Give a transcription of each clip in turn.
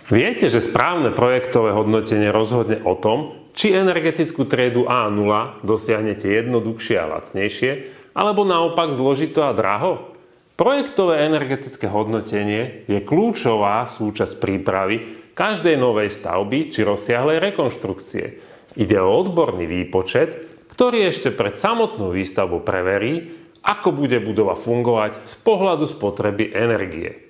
Viete, že správne projektové hodnotenie rozhodne o tom, či energetickú triedu A0 dosiahnete jednoduchšie a lacnejšie, alebo naopak zložito a draho? Projektové energetické hodnotenie je kľúčová súčasť prípravy každej novej stavby či rozsiahlej rekonštrukcie. Ide o odborný výpočet, ktorý ešte pred samotnou výstavbou preverí, ako bude budova fungovať z pohľadu spotreby energie.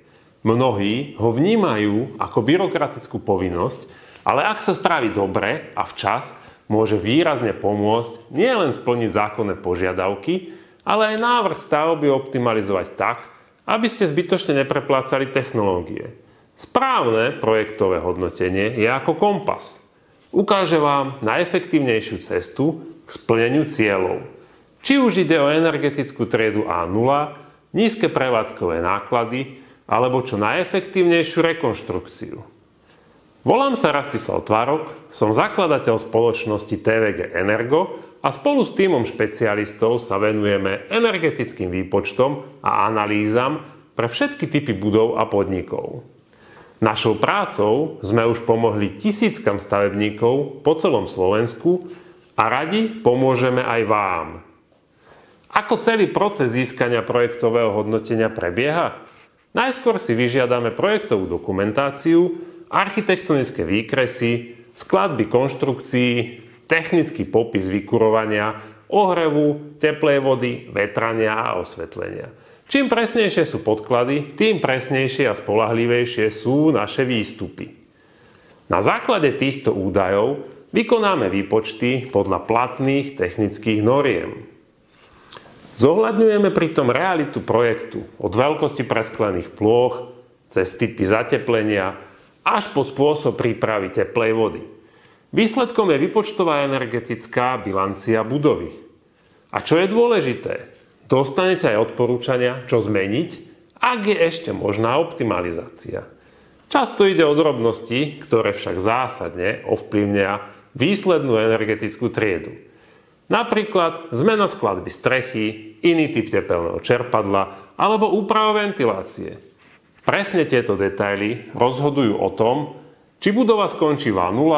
Mnohí ho vnímajú ako byrokratickú povinnosť, ale ak sa spraví dobre a včas, môže výrazne pomôcť nielen splniť zákonné požiadavky, ale aj návrh stavby optimalizovať tak, aby ste zbytočne nepreplácali technológie. Správne projektové hodnotenie je ako kompas. Ukáže vám najefektívnejšiu cestu k splneniu cieľov. Či už ide o energetickú triedu A0, nízke prevádzkové náklady, alebo čo najefektívnejšiu rekonštrukciu. Volám sa Rastislav Tvarok, som zakladateľ spoločnosti TVG Energo a spolu s tímom špecialistov sa venujeme energetickým výpočtom a analýzam pre všetky typy budov a podnikov. Našou prácou sme už pomohli tisíckam stavebníkov po celom Slovensku a radi pomôžeme aj vám. Ako celý proces získania projektového hodnotenia prebieha? Najskôr si vyžiadame projektovú dokumentáciu, architektonické výkresy, skladby konštrukcií, technický popis vykurovania, ohrevu, teplej vody, vetrania a osvetlenia. Čím presnejšie sú podklady, tým presnejšie a spoľahlivejšie sú naše výstupy. Na základe týchto údajov vykonáme výpočty podľa platných technických noriem. Zohľadňujeme pritom realitu projektu od veľkosti presklených plôch, cez typy zateplenia až po spôsob prípravy teplej vody. Výsledkom je výpočtová energetická bilancia budovy. A čo je dôležité? Dostanete aj odporúčania, čo zmeniť, ak je ešte možná optimalizácia. Často ide o drobnosti, ktoré však zásadne ovplyvnia výslednú energetickú triedu. Napríklad zmena skladby strechy, iný typ tepelného čerpadla alebo úprava ventilácie. Presne tieto detaily rozhodujú o tom, či budova skončí v A0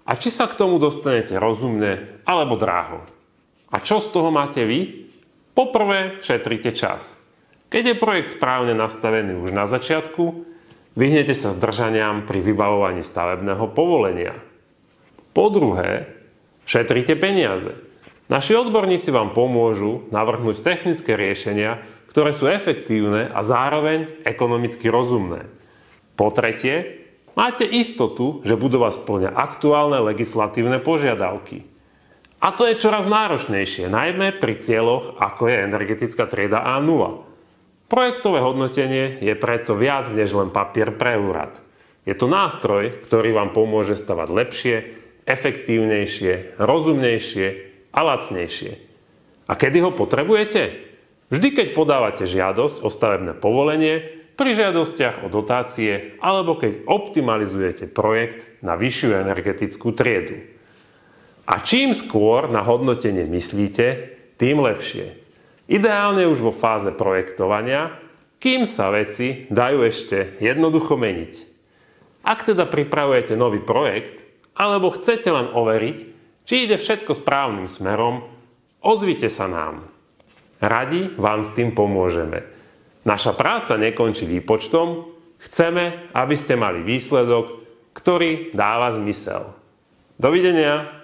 a či sa k tomu dostanete rozumne alebo dráho. A čo z toho máte vy? Poprvé, šetrite čas. Keď je projekt správne nastavený už na začiatku, vyhnete sa zdržaniam pri vybavovaní stavebného povolenia. Po druhé, šetrite peniaze. Naši odborníci vám pomôžu navrhnúť technické riešenia, ktoré sú efektívne a zároveň ekonomicky rozumné. Po tretie, máte istotu, že budova spĺňa aktuálne legislatívne požiadavky. A to je čoraz náročnejšie, najmä pri cieľoch, ako je energetická trieda A0. Projektové hodnotenie je preto viac než len papier pre úrad. Je to nástroj, ktorý vám pomôže stavať lepšie, efektívnejšie, rozumnejšie a lacnejšie. A kedy ho potrebujete? Vždy, keď podávate žiadosť o stavebné povolenie, pri žiadostiach o dotácie alebo keď optimalizujete projekt na vyššiu energetickú triedu. A čím skôr na hodnotenie myslíte, tým lepšie. Ideálne už vo fáze projektovania, kým sa veci dajú ešte jednoducho meniť. Ak teda pripravujete nový projekt, alebo chcete len overiť, či ide všetko správnym smerom, ozvite sa nám. Radi vám s tým pomôžeme. Naša práca nekončí výpočtom, chceme, aby ste mali výsledok, ktorý dáva zmysel. Dovidenia.